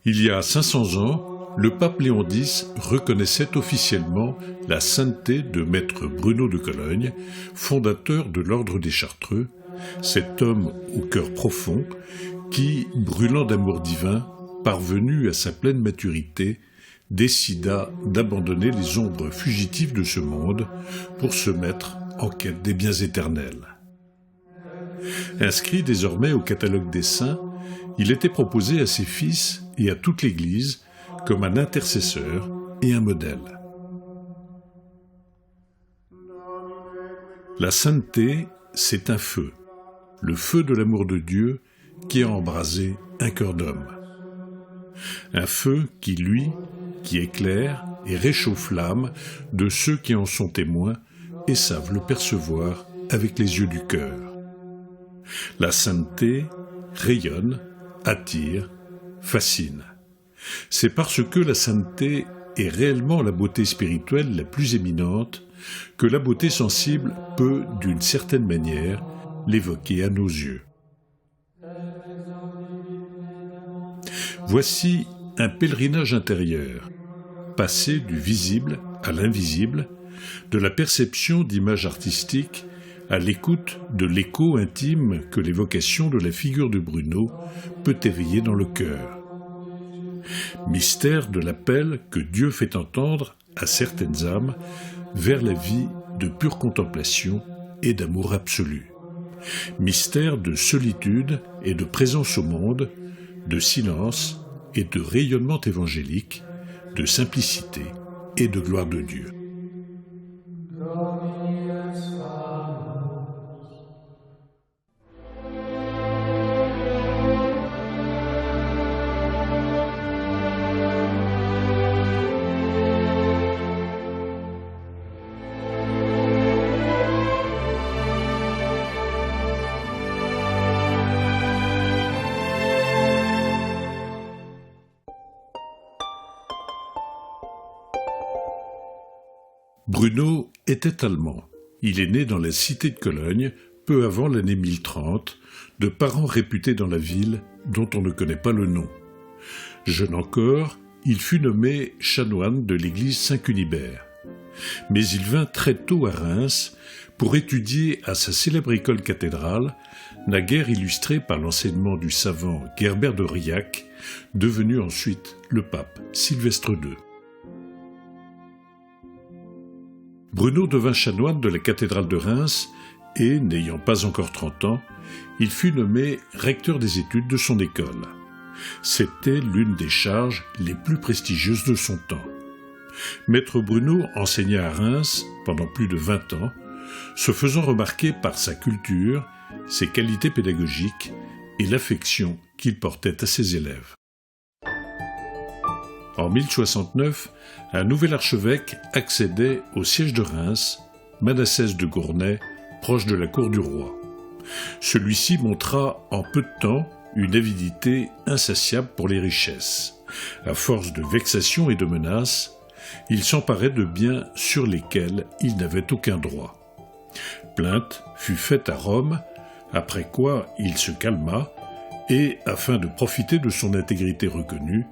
Il y a 500 ans, le pape Léon X reconnaissait officiellement la sainteté de maître Bruno de Cologne, fondateur de l'ordre des Chartreux, cet homme au cœur profond qui, brûlant d'amour divin, parvenu à sa pleine maturité, décida d'abandonner les ombres fugitives de ce monde pour se mettre en quête des biens éternels. Inscrit désormais au catalogue des saints, il était proposé à ses fils et à toute l'Église comme un intercesseur et un modèle. La sainteté, c'est un feu, le feu de l'amour de Dieu qui a embrasé un cœur d'homme. Un feu qui éclaire et réchauffe l'âme de ceux qui en sont témoins et savent le percevoir avec les yeux du cœur. La sainteté rayonne, attire, fascine. C'est parce que la sainteté est réellement la beauté spirituelle la plus éminente que la beauté sensible peut, d'une certaine manière, l'évoquer à nos yeux. Voici un pèlerinage intérieur, passé du visible à l'invisible, de la perception d'images artistiques à l'écoute de l'écho intime que l'évocation de la figure de Bruno peut éveiller dans le cœur. Mystère de l'appel que Dieu fait entendre à certaines âmes vers la vie de pure contemplation et d'amour absolu. Mystère de solitude et de présence au monde, de silence et de rayonnement évangélique, de simplicité et de gloire de Dieu. Bruno était allemand. Il est né dans la cité de Cologne, peu avant l'année 1030, de parents réputés dans la ville dont on ne connaît pas le nom. Jeune encore, il fut nommé chanoine de l'église Saint-Cunibert. Mais il vint très tôt à Reims pour étudier à sa célèbre école cathédrale, naguère illustrée par l'enseignement du savant Gerbert d'Aurillac, devenu ensuite le pape Sylvestre II. Bruno devint chanoine de la cathédrale de Reims et, n'ayant pas encore 30 ans, il fut nommé recteur des études de son école. C'était l'une des charges les plus prestigieuses de son temps. Maître Bruno enseigna à Reims pendant plus de 20 ans, se faisant remarquer par sa culture, ses qualités pédagogiques et l'affection qu'il portait à ses élèves. En 1069, un nouvel archevêque accédait au siège de Reims, Manassès de Gournay, proche de la cour du roi. Celui-ci montra en peu de temps une avidité insatiable pour les richesses. À force de vexations et de menaces, il s'emparait de biens sur lesquels il n'avait aucun droit. Plainte fut faite à Rome, après quoi il se calma et, afin de profiter de son intégrité reconnue,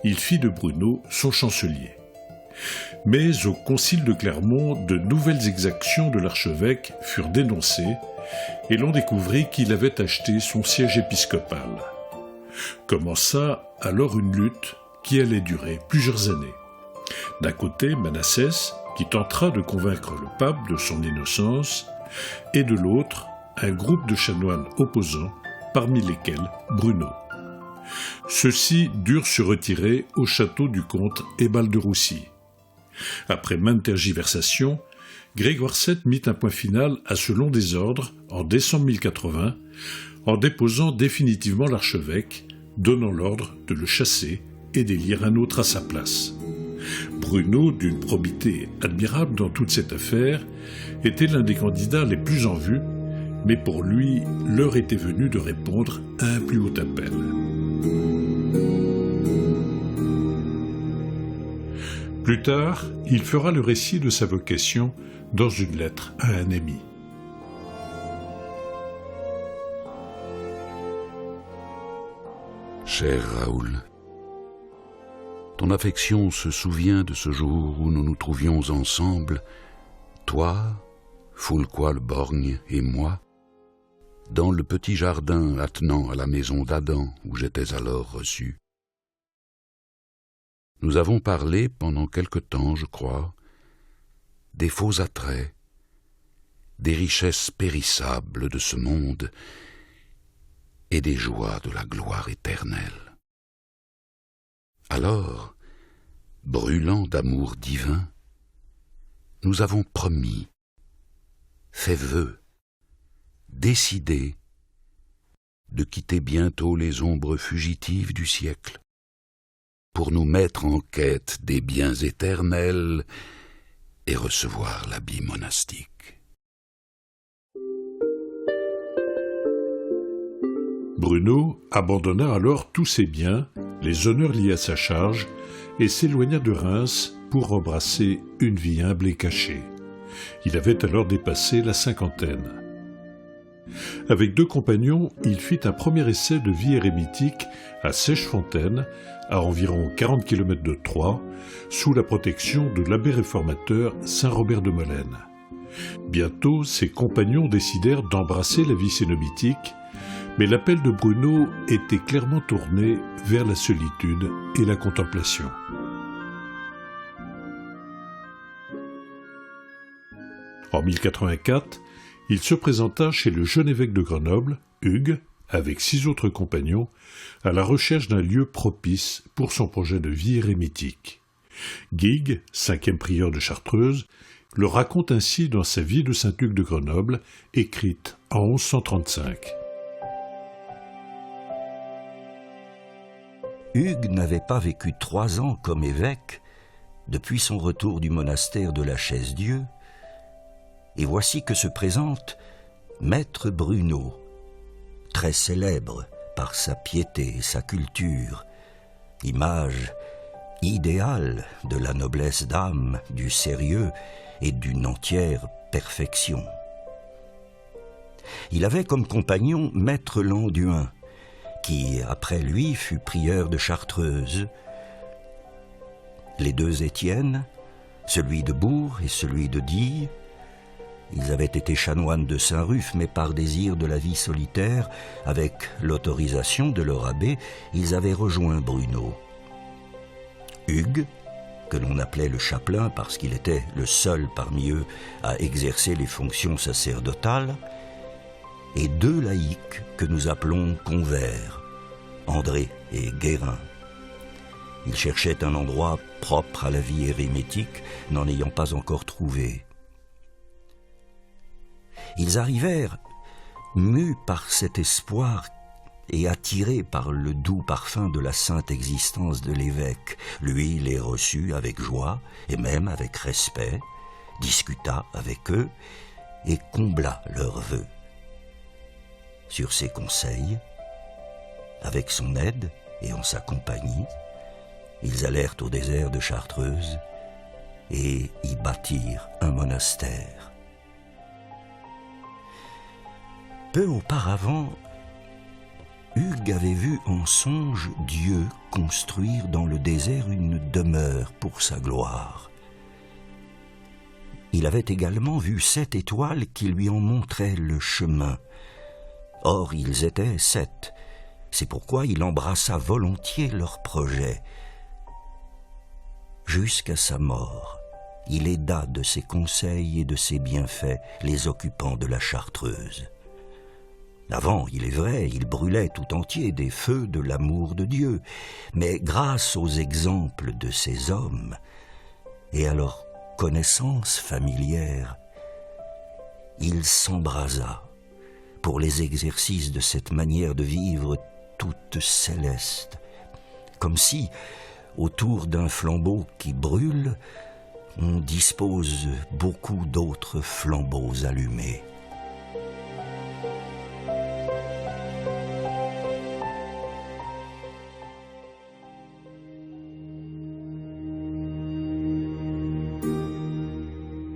il fit de Bruno son chancelier. Mais au concile de Clermont, de nouvelles exactions de l'archevêque furent dénoncées et l'on découvrit qu'il avait acheté son siège épiscopal. Commença alors une lutte qui allait durer plusieurs années. D'un côté, Manassès, qui tentera de convaincre le pape de son innocence, et de l'autre, un groupe de chanoines opposants, parmi lesquels Bruno. Ceux-ci durent se retirer au château du comte Ébal de Roussy. Après maintes tergiversations, Grégoire VII mit un point final à ce long désordre en décembre 1080, en déposant définitivement l'archevêque, donnant l'ordre de le chasser et d'élire un autre à sa place. Bruno, d'une probité admirable dans toute cette affaire, était l'un des candidats les plus en vue, mais pour lui, l'heure était venue de répondre à un plus haut appel. Plus tard, il fera le récit de sa vocation dans une lettre à un ami. cher Raoul. Ton affection se souvient de ce jour où nous nous trouvions ensemble, toi, Foulquois-le-Borgne et moi, dans le petit jardin attenant à la maison d'Adam où j'étais alors reçu. Nous avons parlé pendant quelque temps, je crois, des faux attraits, des richesses périssables de ce monde et des joies de la gloire éternelle. Alors, brûlant d'amour divin, nous avons promis, fait vœu, décidé de quitter bientôt les ombres fugitives du siècle pour nous mettre en quête des biens éternels et recevoir l'habit monastique. Bruno abandonna alors tous ses biens, les honneurs liés à sa charge, et s'éloigna de Reims pour embrasser une vie humble et cachée. Il avait alors dépassé la cinquantaine. Avec 2 compagnons, il fit un premier essai de vie érémitique à Seichefontaine, à environ 40 km de Troyes, sous la protection de l'abbé réformateur Saint-Robert de Molène. Bientôt, ses compagnons décidèrent d'embrasser la vie cénobitique, mais l'appel de Bruno était clairement tourné vers la solitude et la contemplation. En 1084, il se présenta chez le jeune évêque de Grenoble, Hugues, avec 6 autres compagnons, à la recherche d'un lieu propice pour son projet de vie érémitique. Guigues, 5e prieur de Chartreuse, le raconte ainsi dans sa vie de Saint-Hugues de Grenoble, écrite en 1135. Hugues n'avait pas vécu 3 ans comme évêque depuis son retour du monastère de la Chaise-Dieu, et voici que se présente Maître Bruno, très célèbre par sa piété et sa culture, image idéale de la noblesse d'âme, du sérieux et d'une entière perfection. Il avait comme compagnon Maître Landuin, qui, après lui, fut prieur de Chartreuse. Les 2 Étienne, celui de Bourg et celui de Die, ils avaient été chanoines de Saint-Ruf, mais par désir de la vie solitaire, avec l'autorisation de leur abbé, ils avaient rejoint Bruno. Hugues, que l'on appelait le chapelain parce qu'il était le seul parmi eux à exercer les fonctions sacerdotales, et 2 laïcs que nous appelons convers, André et Guérin. Ils cherchaient un endroit propre à la vie érémitique, n'en ayant pas encore trouvé. Ils arrivèrent, mus par cet espoir et attirés par le doux parfum de la sainte existence de l'évêque. Lui les reçut avec joie et même avec respect, discuta avec eux et combla leurs vœux. Sur ses conseils, avec son aide et en sa compagnie, ils allèrent au désert de Chartreuse et y bâtirent un monastère. Peu auparavant, Hugues avait vu en songe Dieu construire dans le désert une demeure pour sa gloire. Il avait également vu 7 étoiles qui lui en montraient le chemin. Or, ils étaient 7. C'est pourquoi il embrassa volontiers leur projet. Jusqu'à sa mort, il aida de ses conseils et de ses bienfaits les occupants de la Chartreuse. Avant, il est vrai, il brûlait tout entier des feux de l'amour de Dieu, mais grâce aux exemples de ces hommes et à leur connaissance familière, il s'embrasa pour les exercices de cette manière de vivre toute céleste, comme si, autour d'un flambeau qui brûle, on dispose beaucoup d'autres flambeaux allumés.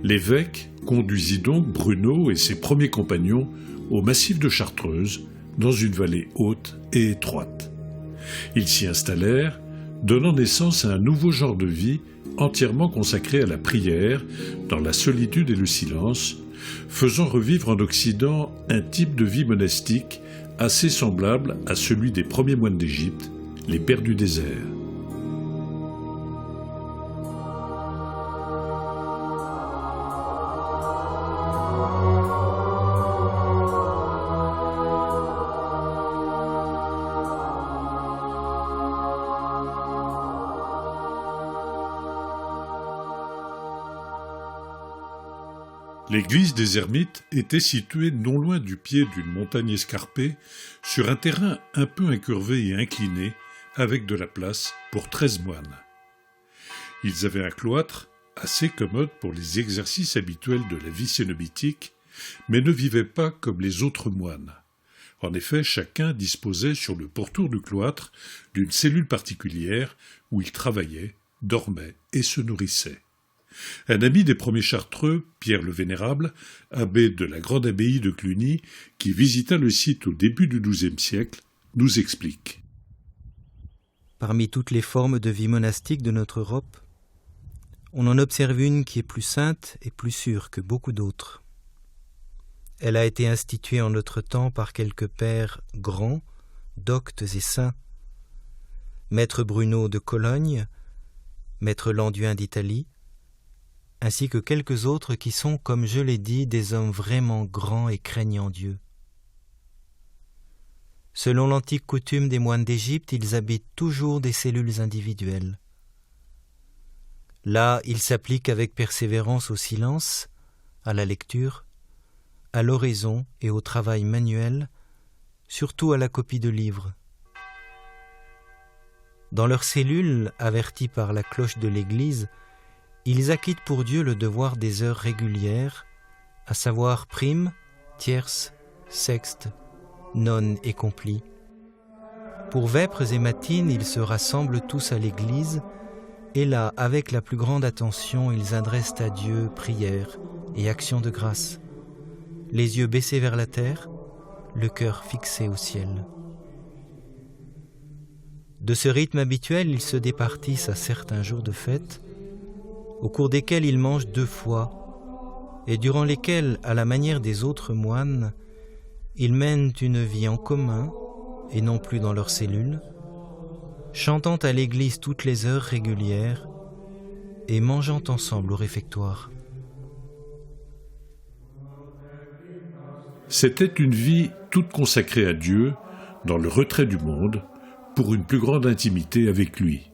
L'évêque conduisit donc Bruno et ses premiers compagnons au massif de Chartreuse, dans une vallée haute et étroite. Ils s'y installèrent, donnant naissance à un nouveau genre de vie entièrement consacré à la prière, dans la solitude et le silence, faisant revivre en Occident un type de vie monastique assez semblable à celui des premiers moines d'Égypte, les pères du désert. L'église des Ermites était située non loin du pied d'une montagne escarpée, sur un terrain un peu incurvé et incliné, avec de la place pour 13 moines. Ils avaient un cloître assez commode pour les exercices habituels de la vie cénobitique, mais ne vivaient pas comme les autres moines. En effet, chacun disposait sur le pourtour du cloître d'une cellule particulière où il travaillait, dormait et se nourrissait. Un ami des premiers chartreux, Pierre le Vénérable, abbé de la grande abbaye de Cluny, qui visita le site au début du XIIe siècle, nous explique. Parmi toutes les formes de vie monastique de notre Europe, on en observe une qui est plus sainte et plus sûre que beaucoup d'autres. Elle a été instituée en notre temps par quelques pères grands, doctes et saints. Maître Bruno de Cologne, Maître Landuin d'Italie, ainsi que quelques autres qui sont, comme je l'ai dit, des hommes vraiment grands et craignant Dieu. Selon l'antique coutume des moines d'Égypte, ils habitent toujours des cellules individuelles. Là, ils s'appliquent avec persévérance au silence, à la lecture, à l'oraison et au travail manuel, surtout à la copie de livres. Dans leurs cellules, avertis par la cloche de l'Église, ils acquittent pour Dieu le devoir des heures régulières, à savoir prime, tierce, sexte, nonne et complie. Pour vêpres et matines, ils se rassemblent tous à l'église, et là, avec la plus grande attention, ils adressent à Dieu prières et actions de grâce, les yeux baissés vers la terre, le cœur fixé au ciel. De ce rythme habituel, ils se départissent à certains jours de fête, au cours desquels ils mangent 2 fois, et durant lesquels, à la manière des autres moines, ils mènent une vie en commun, et non plus dans leurs cellules, chantant à l'église toutes les heures régulières, et mangeant ensemble au réfectoire. C'était une vie toute consacrée à Dieu, dans le retrait du monde, pour une plus grande intimité avec lui.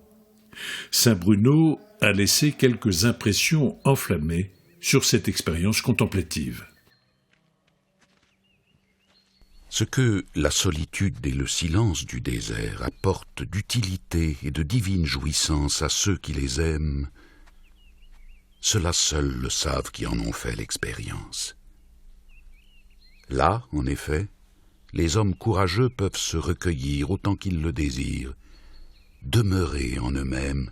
Saint Bruno a laissé quelques impressions enflammées sur cette expérience contemplative. Ce que la solitude et le silence du désert apportent d'utilité et de divine jouissance à ceux qui les aiment, ceux-là seuls le savent qui en ont fait l'expérience. Là, en effet, les hommes courageux peuvent se recueillir autant qu'ils le désirent, demeurer en eux-mêmes,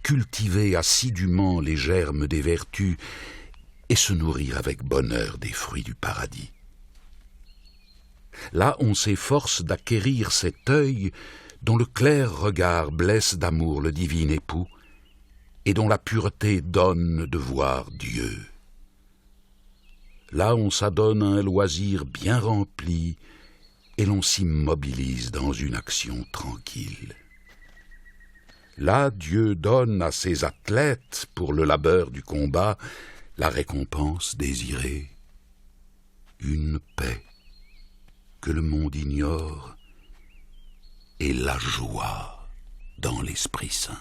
cultiver assidûment les germes des vertus et se nourrir avec bonheur des fruits du paradis. Là, on s'efforce d'acquérir cet œil dont le clair regard blesse d'amour le divin époux et dont la pureté donne de voir Dieu. Là, on s'adonne à un loisir bien rempli et l'on s'immobilise dans une action tranquille. Là, Dieu donne à ses athlètes, pour le labeur du combat, la récompense désirée, une paix que le monde ignore et la joie dans l'Esprit Saint.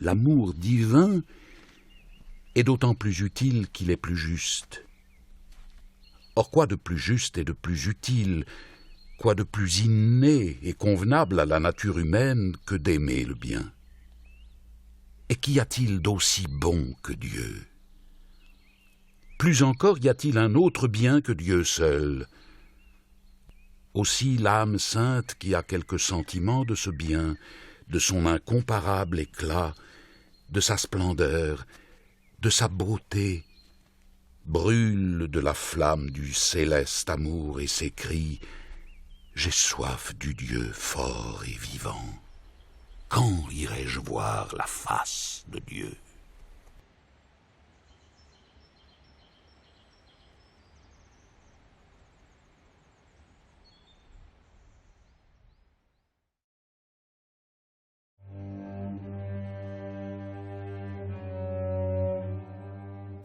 L'amour divin est d'autant plus utile qu'il est plus juste. Or, quoi de plus juste et de plus utile, quoi de plus inné et convenable à la nature humaine que d'aimer le bien? Et qu'y a-t-il d'aussi bon que Dieu? Plus encore, y a-t-il un autre bien que Dieu seul? Aussi l'âme sainte qui a quelque sentiment de ce bien, de son incomparable éclat, de sa splendeur, de sa beauté, brûle de la flamme du céleste amour et s'écrie « J'ai soif du Dieu fort et vivant. Quand irai-je voir la face de Dieu ?»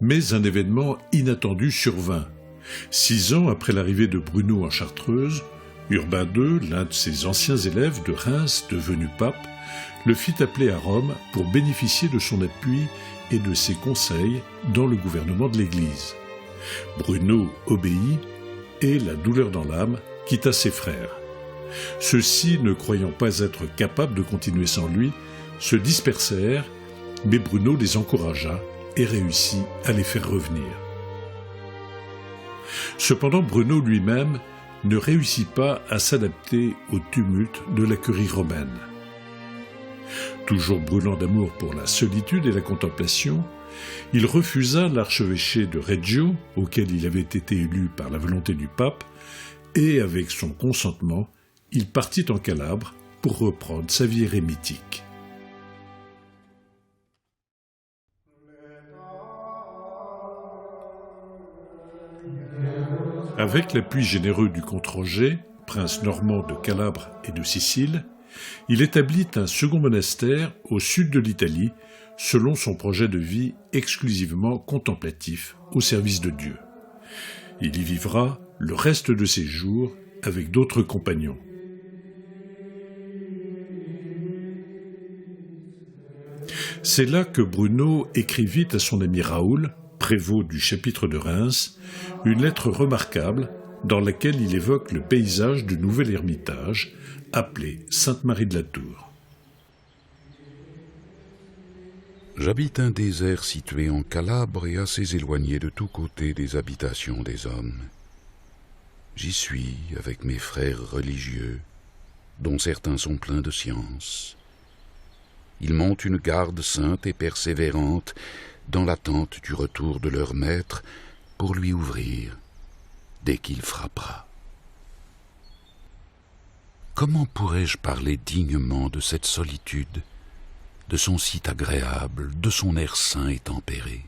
Mais un événement inattendu survint. 6 ans après l'arrivée de Bruno en Chartreuse, Urbain II, l'un de ses anciens élèves de Reims devenu pape, le fit appeler à Rome pour bénéficier de son appui et de ses conseils dans le gouvernement de l'Église. Bruno obéit et, la douleur dans l'âme, quitta ses frères. Ceux-ci, ne croyant pas être capables de continuer sans lui, se dispersèrent, mais Bruno les encouragea et réussit à les faire revenir. Cependant, Bruno lui-même ne réussit pas à s'adapter au tumulte de la curie romaine. Toujours brûlant d'amour pour la solitude et la contemplation, il refusa l'archevêché de Reggio, auquel il avait été élu par la volonté du pape, et avec son consentement, il partit en Calabre pour reprendre sa vie érémitique. Avec l'appui généreux du comte Roger, prince normand de Calabre et de Sicile, il établit un second monastère au sud de l'Italie, selon son projet de vie exclusivement contemplatif au service de Dieu. Il y vivra le reste de ses jours avec d'autres compagnons. C'est là que Bruno écrivit à son ami Raoul, prévôt du chapitre de Reims, une lettre remarquable dans laquelle il évoque le paysage du nouvel ermitage appelé Sainte-Marie de la Tour. J'habite un désert situé en Calabre et assez éloigné de tous côtés des habitations des hommes. J'y suis avec mes frères religieux, dont certains sont pleins de science. Ils montent une garde sainte et persévérante dans l'attente du retour de leur maître pour lui ouvrir dès qu'il frappera. Comment pourrais-je parler dignement de cette solitude, de son site agréable, de son air sain et tempéré?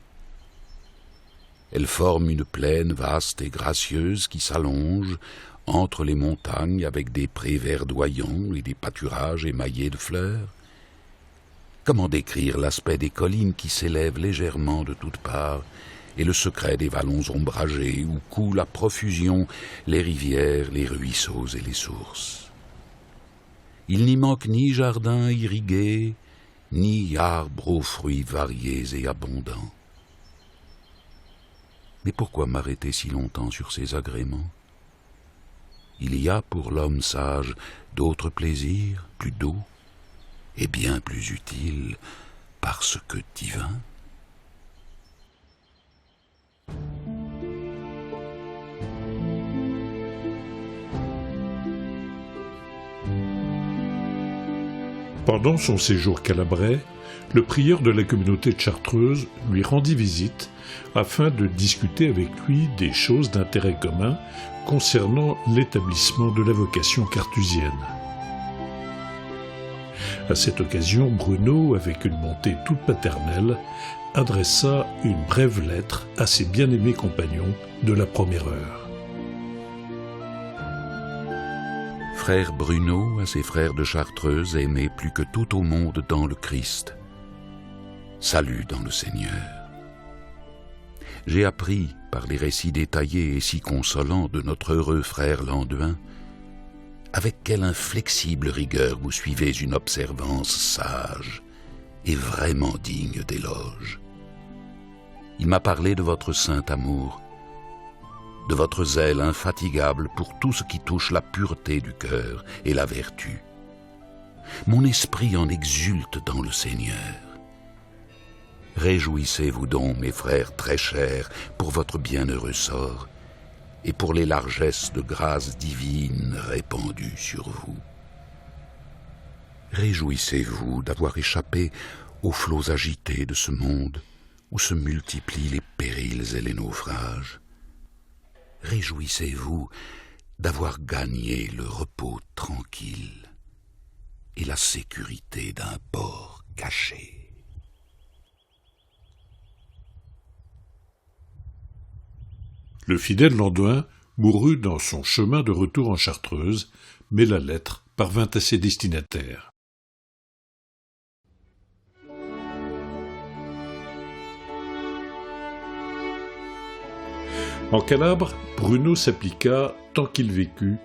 Elle forme une plaine vaste et gracieuse qui s'allonge entre les montagnes avec des prés verdoyants et des pâturages émaillés de fleurs. Comment décrire l'aspect des collines qui s'élèvent légèrement de toutes parts et le secret des vallons ombragés où coulent à profusion les rivières, les ruisseaux et les sources? Il n'y manque ni jardin irrigué, ni arbres aux fruits variés et abondants. Mais pourquoi m'arrêter si longtemps sur ces agréments? Il y a pour l'homme sage d'autres plaisirs plus doux et bien plus utiles parce que divins. Pendant son séjour calabrais, le prieur de la communauté de Chartreuse lui rendit visite afin de discuter avec lui des choses d'intérêt commun concernant l'établissement de la vocation carthusienne. À cette occasion, Bruno, avec une bonté toute paternelle, adressa une brève lettre à ses bien-aimés compagnons de la première heure. Frère Bruno à ses frères de Chartreuse aimés plus que tout au monde dans le Christ. Salut dans le Seigneur. J'ai appris, par les récits détaillés et si consolants de notre heureux frère Landuin, avec quelle inflexible rigueur vous suivez une observance sage et vraiment digne d'éloge. Il m'a parlé de votre saint amour, de votre zèle infatigable pour tout ce qui touche la pureté du cœur et la vertu. Mon esprit en exulte dans le Seigneur. Réjouissez-vous donc, mes frères très chers, pour votre bienheureux sort et pour les largesses de grâce divine répandues sur vous. Réjouissez-vous d'avoir échappé aux flots agités de ce monde où se multiplient les périls et les naufrages. Réjouissez-vous d'avoir gagné le repos tranquille et la sécurité d'un port caché. Le fidèle Landouin mourut dans son chemin de retour en Chartreuse, mais la lettre parvint à ses destinataires. En Calabre, Bruno s'appliqua, tant qu'il vécut,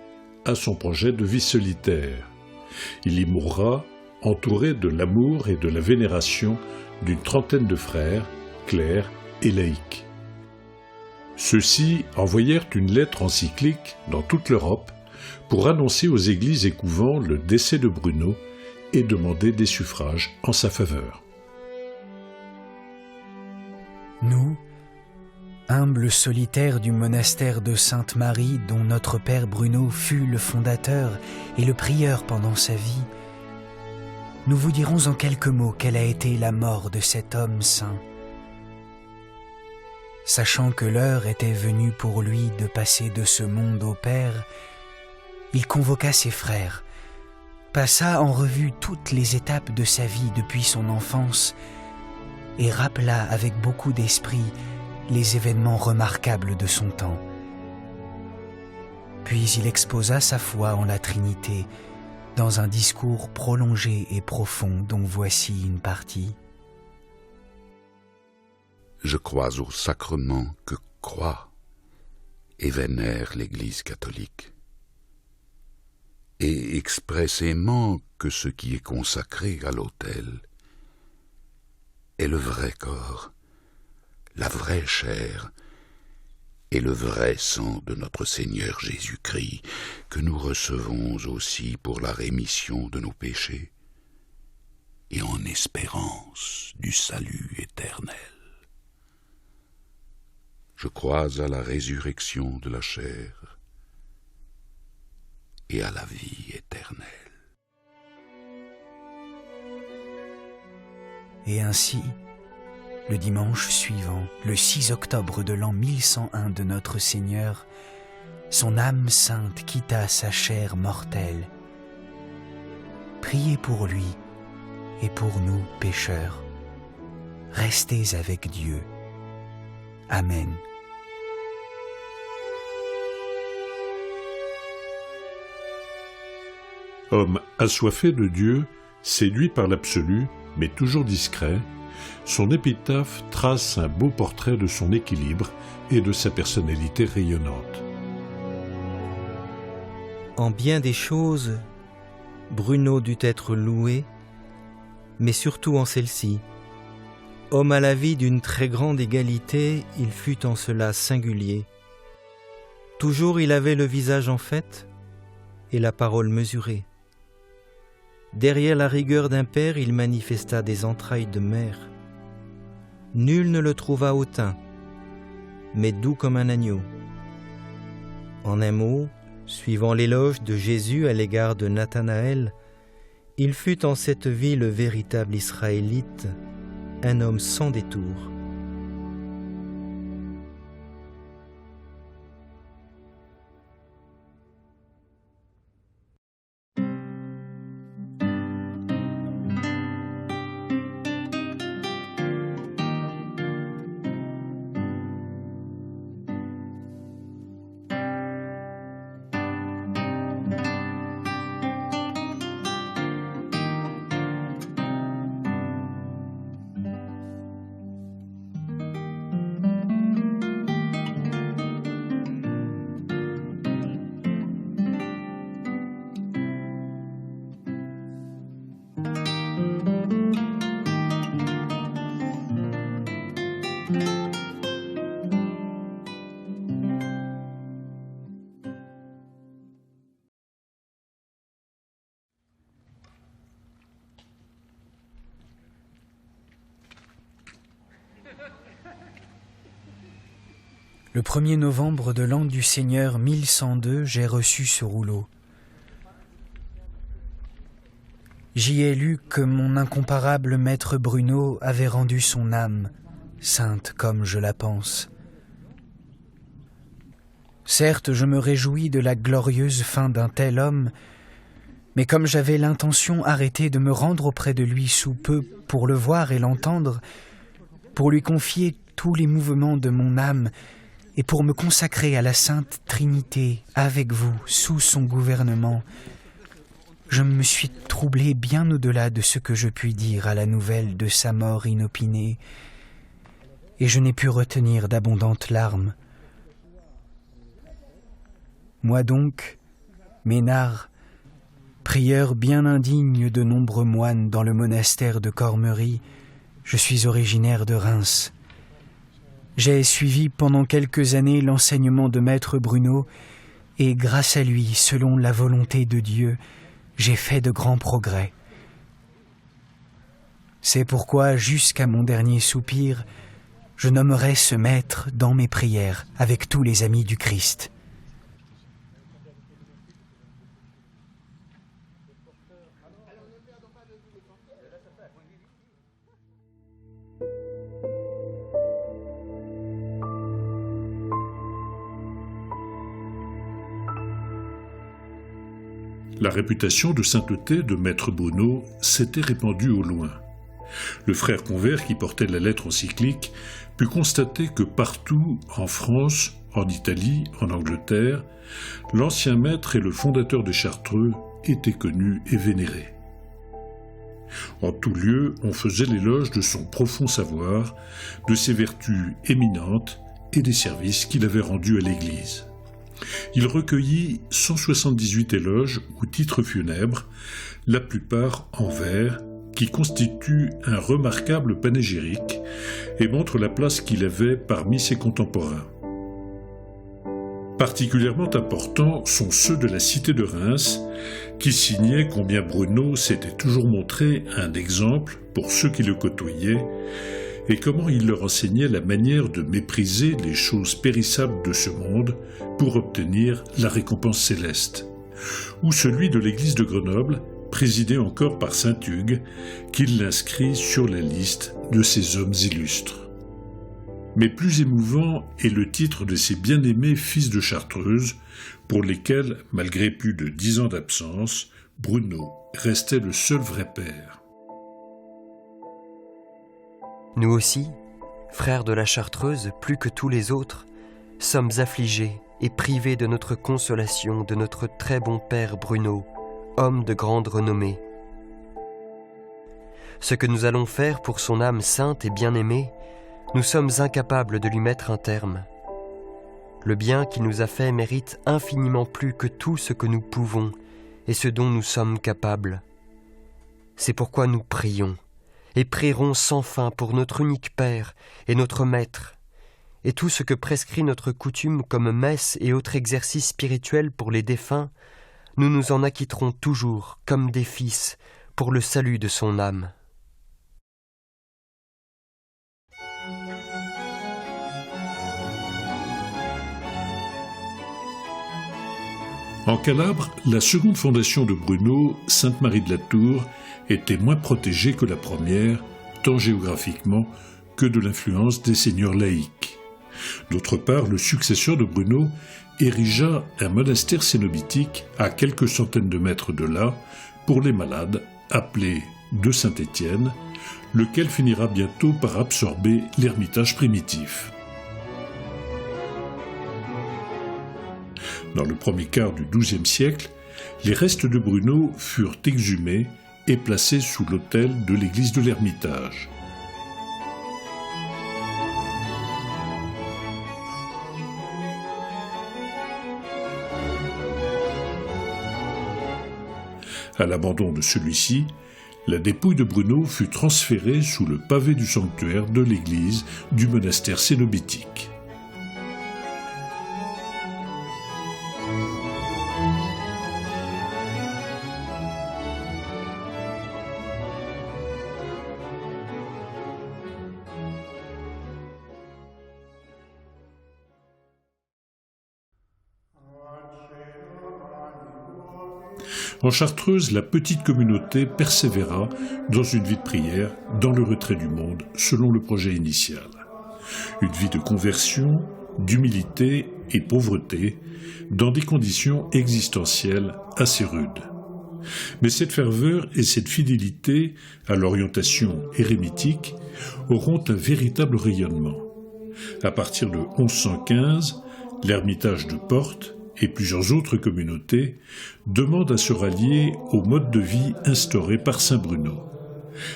à son projet de vie solitaire. Il y mourra, entouré de l'amour et de la vénération d'une trentaine de frères, clercs et laïcs. Ceux-ci envoyèrent une lettre encyclique dans toute l'Europe pour annoncer aux églises et couvents le décès de Bruno et demander des suffrages en sa faveur. Nous, humbles solitaires du monastère de Sainte-Marie dont notre père Bruno fut le fondateur et le prieur pendant sa vie, nous vous dirons en quelques mots quelle a été la mort de cet homme saint. Sachant que l'heure était venue pour lui de passer de ce monde au Père, il convoqua ses frères, passa en revue toutes les étapes de sa vie depuis son enfance et rappela avec beaucoup d'esprit les événements remarquables de son temps. Puis il exposa sa foi en la Trinité dans un discours prolongé et profond dont voici une partie. Je crois au sacrement que croit et vénère l'Église catholique, et expressément que ce qui est consacré à l'autel est le vrai corps, la vraie chair et le vrai sang de notre Seigneur Jésus-Christ, que nous recevons aussi pour la rémission de nos péchés et en espérance du salut éternel. Je crois à la résurrection de la chair et à la vie éternelle. Et ainsi, le dimanche suivant, le 6 octobre de l'an 1101 de notre Seigneur, son âme sainte quitta sa chair mortelle. Priez pour lui et pour nous pécheurs. Restez avec Dieu. Amen. Homme assoiffé de Dieu, séduit par l'absolu, mais toujours discret, son épitaphe trace un beau portrait de son équilibre et de sa personnalité rayonnante. En bien des choses, Bruno dut être loué, mais surtout en celle-ci. Homme à la vie d'une très grande égalité, il fut en cela singulier. Toujours il avait le visage en fête et la parole mesurée. Derrière la rigueur d'un père, il manifesta des entrailles de mère. Nul ne le trouva hautain, mais doux comme un agneau. En un mot, suivant l'éloge de Jésus à l'égard de Nathanaël, il fut en cette vie le véritable Israélite, un homme sans détour. Le 1er novembre de l'an du Seigneur 1102, j'ai reçu ce rouleau. J'y ai lu que mon incomparable maître Bruno avait rendu son âme, sainte comme je la pense. Certes, je me réjouis de la glorieuse fin d'un tel homme, mais comme j'avais l'intention arrêtée de me rendre auprès de lui sous peu pour le voir et l'entendre, pour lui confier tous les mouvements de mon âme et pour me consacrer à la Sainte Trinité avec vous, sous son gouvernement, je me suis troublé bien au-delà de ce que je puis dire à la nouvelle de sa mort inopinée, et je n'ai pu retenir d'abondantes larmes. Moi donc, Ménard, prieur bien indigne de nombreux moines dans le monastère de Cormery, je suis originaire de Reims. J'ai suivi pendant quelques années l'enseignement de maître Bruno, et grâce à lui, selon la volonté de Dieu, j'ai fait de grands progrès. C'est pourquoi, jusqu'à mon dernier soupir, je nommerai ce maître dans mes prières avec tous les amis du Christ. La réputation de sainteté de maître Bruno s'était répandue au loin. Le frère convers qui portait la lettre encyclique put constater que partout, en France, en Italie, en Angleterre, l'ancien maître et le fondateur de Chartreux étaient connus et vénérés. En tout lieu, on faisait l'éloge de son profond savoir, de ses vertus éminentes et des services qu'il avait rendus à l'Église. Il recueillit 178 éloges ou titres funèbres, la plupart en vers, qui constituent un remarquable panégyrique et montrent la place qu'il avait parmi ses contemporains. Particulièrement importants sont ceux de la cité de Reims, qui signaient combien Bruno s'était toujours montré un exemple pour ceux qui le côtoyaient, et comment il leur enseignait la manière de mépriser les choses périssables de ce monde pour obtenir la récompense céleste, ou celui de l'église de Grenoble, présidé encore par saint Hugues, qui l'inscrit sur la liste de ces hommes illustres. Mais plus émouvant est le titre de ces bien-aimés fils de Chartreuse, pour lesquels, malgré plus de 10 ans d'absence, Bruno restait le seul vrai père. Nous aussi, frères de la Chartreuse, plus que tous les autres, sommes affligés et privés de notre consolation de notre très bon père Bruno, homme de grande renommée. Ce que nous allons faire pour son âme sainte et bien-aimée, nous sommes incapables de lui mettre un terme. Le bien qu'il nous a fait mérite infiniment plus que tout ce que nous pouvons et ce dont nous sommes capables. C'est pourquoi nous prions, et prierons sans fin pour notre unique Père et notre Maître, et tout ce que prescrit notre coutume comme messe et autres exercices spirituels pour les défunts, nous nous en acquitterons toujours comme des fils pour le salut de son âme. En Calabre, la seconde fondation de Bruno, Sainte-Marie de la Tour, était moins protégée que la première, tant géographiquement que de l'influence des seigneurs laïcs. D'autre part, le successeur de Bruno érigea un monastère cénobitique à quelques centaines de mètres de là, pour les malades, appelé de Saint-Étienne, lequel finira bientôt par absorber l'ermitage primitif. Dans le premier quart du XIIe siècle, les restes de Bruno furent exhumés et placés sous l'autel de l'église de l'Ermitage. À l'abandon de celui-ci, la dépouille de Bruno fut transférée sous le pavé du sanctuaire de l'église du monastère cénobitique. En Chartreuse, la petite communauté persévéra dans une vie de prière, dans le retrait du monde, selon le projet initial. Une vie de conversion, d'humilité et pauvreté, dans des conditions existentielles assez rudes. Mais cette ferveur et cette fidélité à l'orientation érémitique auront un véritable rayonnement. À partir de 1115, l'ermitage de Portes et plusieurs autres communautés demandent à se rallier au mode de vie instauré par saint Bruno.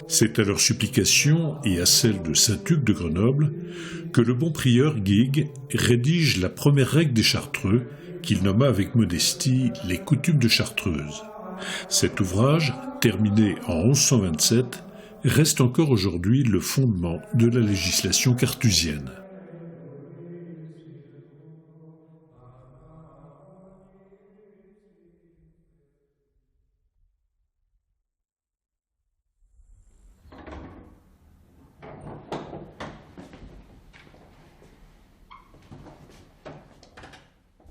C'est à leur supplication et à celle de saint Hugues de Grenoble que le bon prieur Guigues rédige la première règle des Chartreux qu'il nomma avec modestie les coutumes de Chartreuse. Cet ouvrage, terminé en 1127, reste encore aujourd'hui le fondement de la législation carthusienne.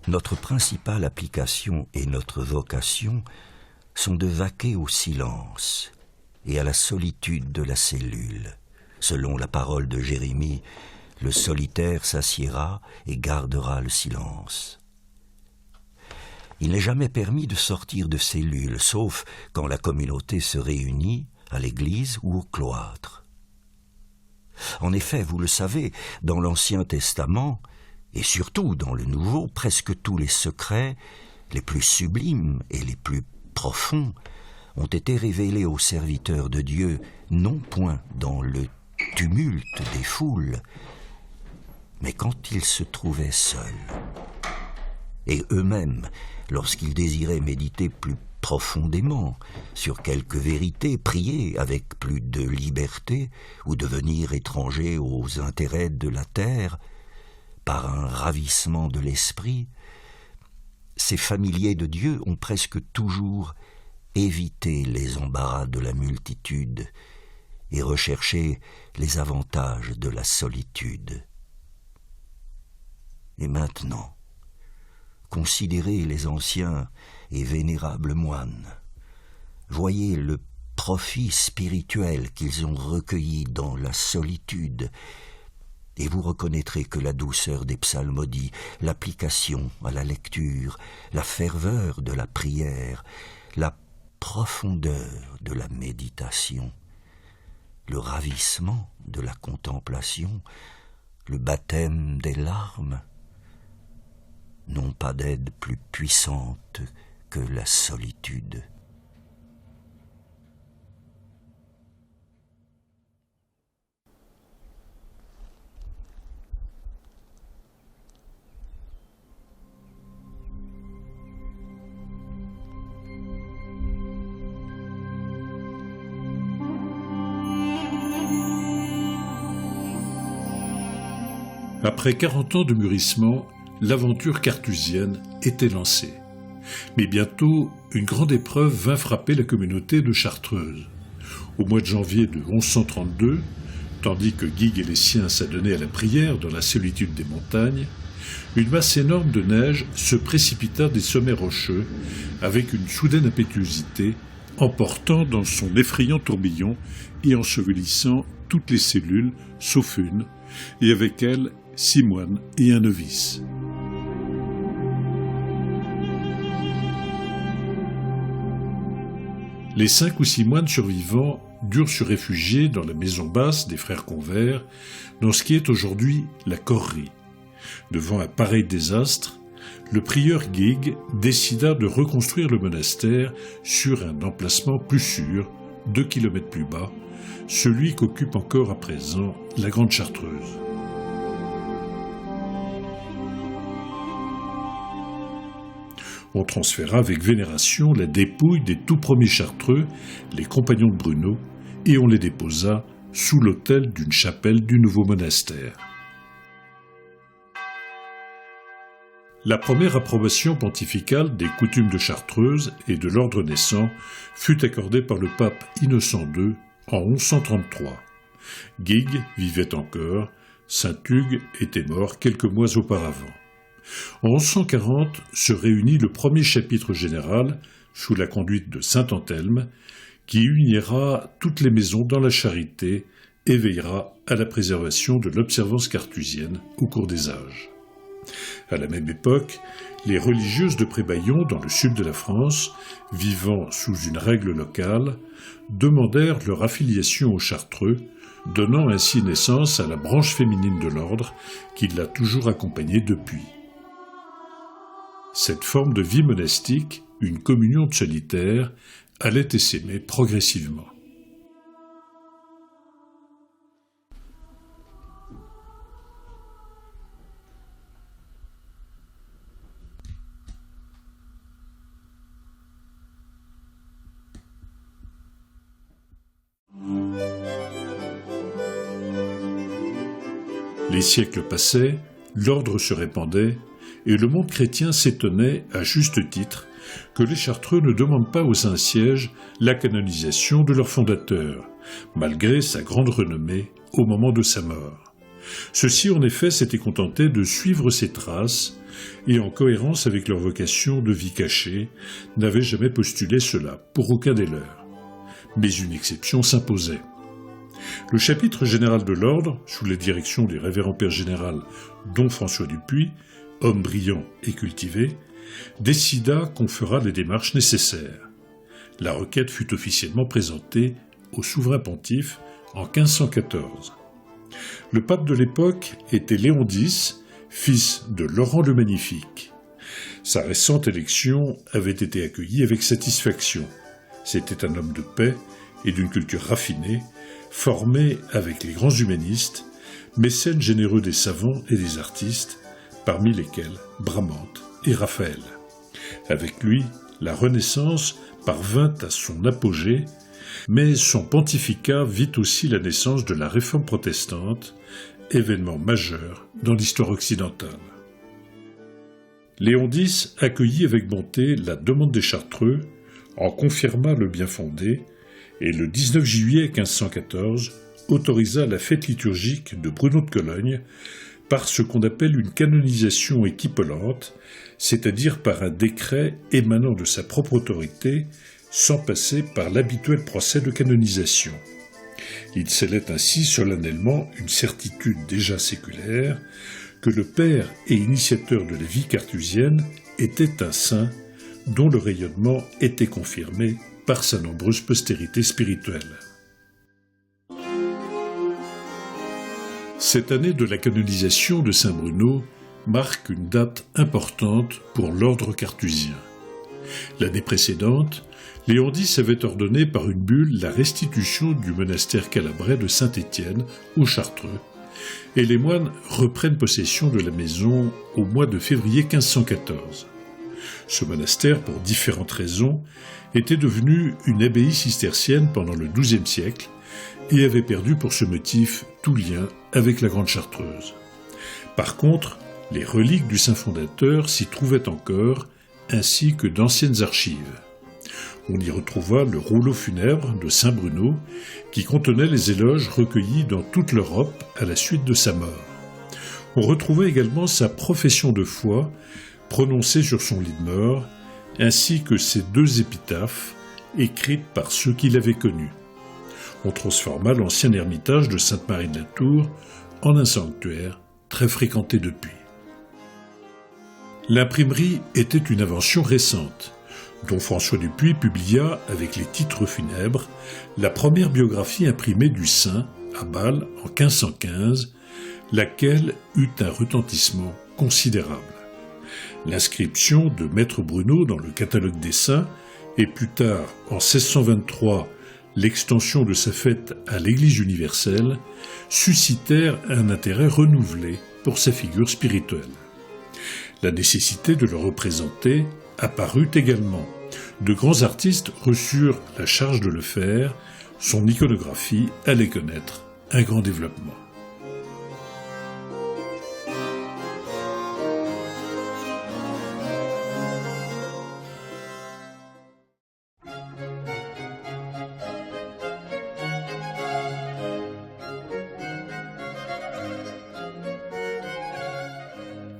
Notre principale application et notre vocation sont de vaquer au silence et à la solitude de la cellule. Selon la parole de Jérémie, le solitaire s'assiera et gardera le silence. Il n'est jamais permis de sortir de cellule, sauf quand la communauté se réunit à l'église ou au cloître. En effet, vous le savez, dans l'Ancien Testament, et surtout dans le Nouveau, presque tous les secrets, les plus sublimes et les plus profonds, ont été révélés aux serviteurs de Dieu, non point dans le tumulte des foules, mais quand ils se trouvaient seuls. Et eux-mêmes, lorsqu'ils désiraient méditer plus profondément sur quelque vérité, prier avec plus de liberté, ou devenir étrangers aux intérêts de la terre, par un ravissement de l'esprit, ces familiers de Dieu ont presque toujours évité les embarras de la multitude et recherché les avantages de la solitude. Et maintenant, considérez les anciens et vénérables moines. Voyez le profit spirituel qu'ils ont recueilli dans la solitude, et vous reconnaîtrez que la douceur des psalmodies, l'application à la lecture, la ferveur de la prière, la profondeur de la méditation, le ravissement de la contemplation, le baptême des larmes, n'ont pas d'aide plus puissante que la solitude. Après 40 ans de mûrissement, l'aventure carthusienne était lancée. Mais bientôt, une grande épreuve vint frapper la communauté de Chartreuse. Au mois de janvier de 1132, tandis que Guigues et les siens s'adonnaient à la prière dans la solitude des montagnes, une masse énorme de neige se précipita des sommets rocheux avec une soudaine impétuosité, emportant dans son effrayant tourbillon et ensevelissant toutes les cellules, sauf une, et avec elle 6 moines et un novice. Les 5 ou 6 moines survivants durent se réfugier dans la maison basse des frères convers, dans ce qui est aujourd'hui la Corrie. Devant un pareil désastre, le prieur Guigues décida de reconstruire le monastère sur un emplacement plus sûr, 2 kilomètres plus bas, celui qu'occupe encore à présent la Grande Chartreuse. On transféra avec vénération la dépouille des tout premiers Chartreux, les compagnons de Bruno, et on les déposa sous l'autel d'une chapelle du nouveau monastère. La première approbation pontificale des coutumes de Chartreuse et de l'ordre naissant fut accordée par le pape Innocent II en 1133. Guigues vivait encore, saint Hugues était mort quelques mois auparavant. En 1140 se réunit le premier chapitre général, sous la conduite de saint Anthelme, qui unira toutes les maisons dans la charité et veillera à la préservation de l'observance carthusienne au cours des âges. À la même époque, les religieuses de Prébaillon, dans le sud de la France, vivant sous une règle locale, demandèrent leur affiliation aux Chartreux, donnant ainsi naissance à la branche féminine de l'ordre qui l'a toujours accompagnée depuis. Cette forme de vie monastique, une communion de solitaires, allait essaimer progressivement. Les siècles passaient, l'ordre se répandait, et le monde chrétien s'étonnait, à juste titre, que les Chartreux ne demandent pas au Saint-Siège la canonisation de leur fondateur, malgré sa grande renommée au moment de sa mort. Ceux-ci, en effet, s'étaient contentés de suivre ses traces, et en cohérence avec leur vocation de vie cachée, n'avaient jamais postulé cela pour aucun des leurs. Mais une exception s'imposait. Le chapitre général de l'ordre, sous la direction du révérend père général don François Dupuy, homme brillant et cultivé, décida qu'on fera les démarches nécessaires. La requête fut officiellement présentée au souverain pontife en 1514. Le pape de l'époque était Léon X, fils de Laurent le Magnifique. Sa récente élection avait été accueillie avec satisfaction. C'était un homme de paix et d'une culture raffinée, formé avec les grands humanistes, mécène généreux des savants et des artistes, parmi lesquels Bramante et Raphaël. Avec lui, la Renaissance parvint à son apogée, mais son pontificat vit aussi la naissance de la Réforme protestante, événement majeur dans l'histoire occidentale. Léon X accueillit avec bonté la demande des Chartreux, en confirma le bien fondé, et le 19 juillet 1514 autorisa la fête liturgique de Bruno de Cologne par ce qu'on appelle une canonisation équipolante, c'est-à-dire par un décret émanant de sa propre autorité, sans passer par l'habituel procès de canonisation. Il scellait ainsi solennellement une certitude déjà séculaire, que le père et initiateur de la vie carthusienne était un saint dont le rayonnement était confirmé par sa nombreuse postérité spirituelle. Cette année de la canonisation de Saint Bruno marque une date importante pour l'ordre carthusien. L'année précédente, Léon X avait ordonné par une bulle la restitution du monastère calabrais de Saint-Étienne aux Chartreux, et les moines reprennent possession de la maison au mois de février 1514. Ce monastère, pour différentes raisons, était devenu une abbaye cistercienne pendant le XIIe siècle et avait perdu pour ce motif tout lien avec la Grande Chartreuse. Par contre, les reliques du saint fondateur s'y trouvaient encore, ainsi que d'anciennes archives. On y retrouva le rouleau funèbre de saint Bruno, qui contenait les éloges recueillis dans toute l'Europe à la suite de sa mort. On retrouvait également sa profession de foi, prononcée sur son lit de mort, ainsi que ses 2 épitaphes, écrites par ceux qui l'avaient connu. On transforma l'ancien ermitage de Sainte-Marie de la Tour en un sanctuaire très fréquenté depuis. L'imprimerie était une invention récente, dont François Dupuy publia, avec les titres funèbres, la première biographie imprimée du saint à Bâle en 1515, laquelle eut un retentissement considérable. L'inscription de Maître Bruno dans le catalogue des saints, et plus tard, en 1623, l'extension de sa fête à l'Église universelle, suscitèrent un intérêt renouvelé pour sa figure spirituelle. La nécessité de le représenter apparut également. De grands artistes reçurent la charge de le faire, son iconographie allait connaître un grand développement.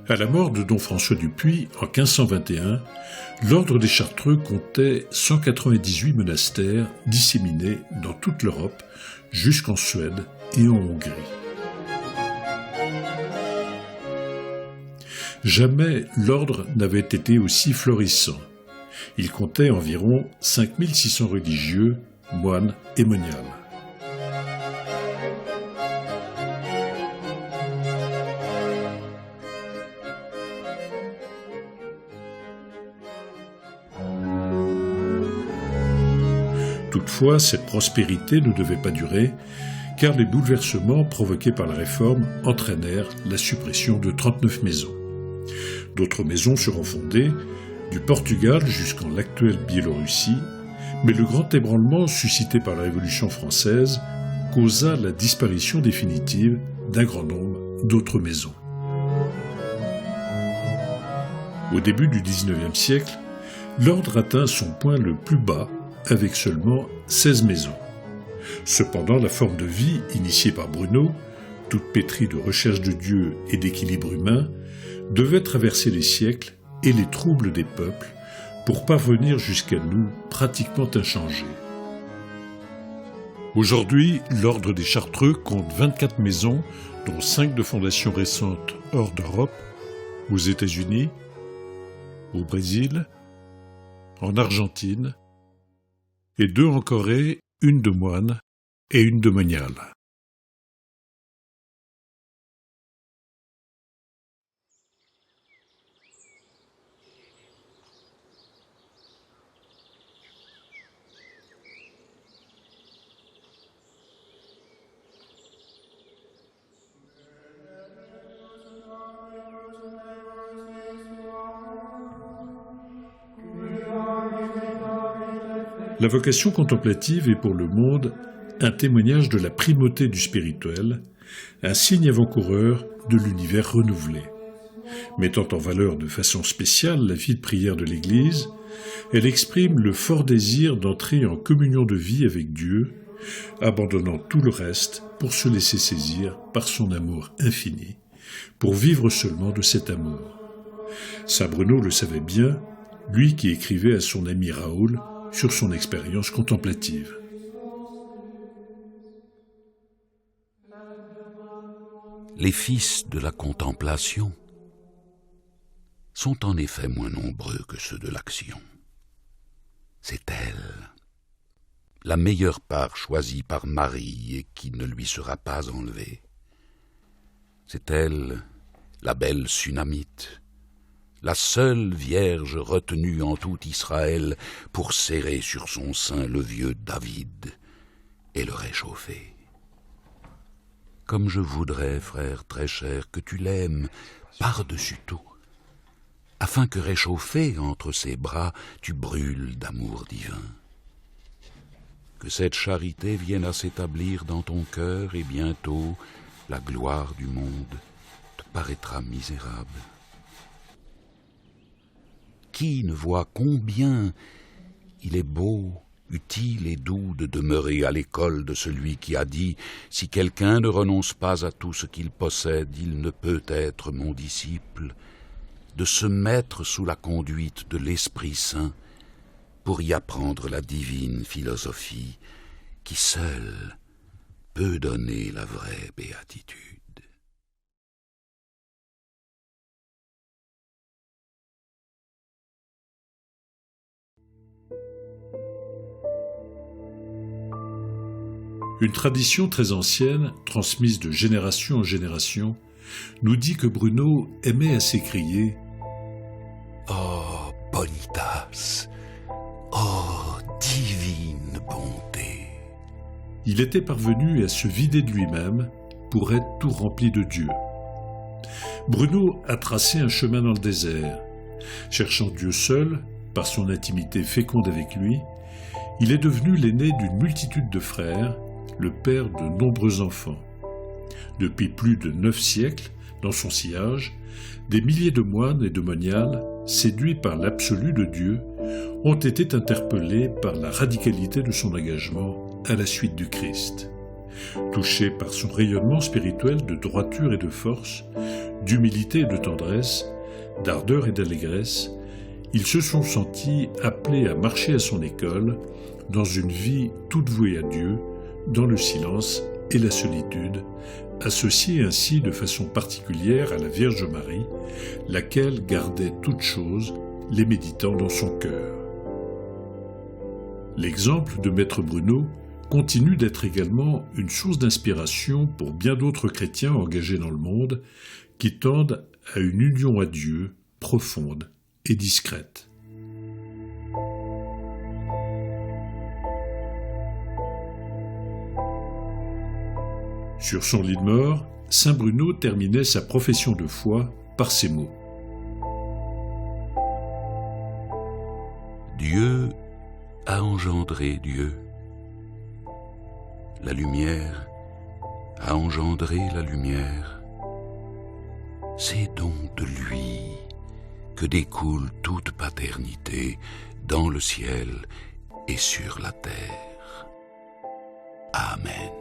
À la mort de don François Dupuy en 1521, L'ordre des Chartreux comptait 198 monastères disséminés dans toute l'Europe, jusqu'en Suède et en Hongrie. Jamais l'ordre n'avait été aussi florissant. Il comptait environ 5600 religieux, moines et moniales. Toutefois, cette prospérité ne devait pas durer, car les bouleversements provoqués par la réforme entraînèrent la suppression de 39 maisons. D'autres maisons seront fondées, du Portugal jusqu'en l'actuelle Biélorussie, mais le grand ébranlement suscité par la Révolution française causa la disparition définitive d'un grand nombre d'autres maisons. Au début du XIXe siècle, l'ordre atteint son point le plus bas avec seulement 16 maisons. Cependant, la forme de vie initiée par Bruno, toute pétrie de recherche de Dieu et d'équilibre humain, devait traverser les siècles et les troubles des peuples pour parvenir jusqu'à nous pratiquement inchangés. Aujourd'hui, l'ordre des Chartreux compte 24 maisons, dont 5 de fondations récentes hors d'Europe, aux États-Unis, au Brésil, en Argentine, et 2 en Corée, une de moines et une de moniales. La vocation contemplative est pour le monde un témoignage de la primauté du spirituel, un signe avant-coureur de l'univers renouvelé. Mettant en valeur de façon spéciale la vie de prière de l'Église, elle exprime le fort désir d'entrer en communion de vie avec Dieu, abandonnant tout le reste pour se laisser saisir par son amour infini, pour vivre seulement de cet amour. Saint Bruno le savait bien, lui qui écrivait à son ami Raoul sur son expérience contemplative. Les fils de la contemplation sont en effet moins nombreux que ceux de l'action. C'est elle, la meilleure part choisie par Marie et qui ne lui sera pas enlevée. C'est elle, la belle Sunamite, la seule vierge retenue en tout Israël pour serrer sur son sein le vieux David et le réchauffer. Comme je voudrais, frère très cher, que tu l'aimes par-dessus tout, afin que réchauffé entre ses bras, tu brûles d'amour divin. Que cette charité vienne à s'établir dans ton cœur et bientôt la gloire du monde te paraîtra misérable. Qui ne voit combien il est beau, utile et doux de demeurer à l'école de celui qui a dit « Si quelqu'un ne renonce pas à tout ce qu'il possède, il ne peut être mon disciple », de se mettre sous la conduite de l'Esprit Saint pour y apprendre la divine philosophie qui seule peut donner la vraie béatitude. Une tradition très ancienne, transmise de génération en génération, nous dit que Bruno aimait à s'écrier « Oh, bonitas! Oh, divine bonté !» Il était parvenu à se vider de lui-même pour être tout rempli de Dieu. Bruno a tracé un chemin dans le désert. Cherchant Dieu seul, par son intimité féconde avec lui, il est devenu l'aîné d'une multitude de frères, le père de nombreux enfants. Depuis plus de 9 siècles, dans son sillage, des milliers de moines et de moniales, séduits par l'absolu de Dieu, ont été interpellés par la radicalité de son engagement à la suite du Christ. Touchés par son rayonnement spirituel de droiture et de force, d'humilité et de tendresse, d'ardeur et d'allégresse, ils se sont sentis appelés à marcher à son école, dans une vie toute vouée à Dieu, dans le silence et la solitude, associés ainsi de façon particulière à la Vierge Marie, laquelle gardait toutes choses, les méditant dans son cœur. L'exemple de Maître Bruno continue d'être également une source d'inspiration pour bien d'autres chrétiens engagés dans le monde qui tendent à une union à Dieu profonde et discrète. Sur son lit de mort, saint Bruno terminait sa profession de foi par ces mots. Dieu a engendré Dieu. La lumière a engendré la lumière. C'est donc de lui que découle toute paternité dans le ciel et sur la terre. Amen.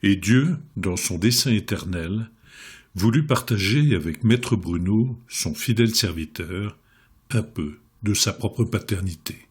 Et Dieu, dans son dessein éternel, voulut partager avec Maître Bruno, son fidèle serviteur, un peu de sa propre paternité.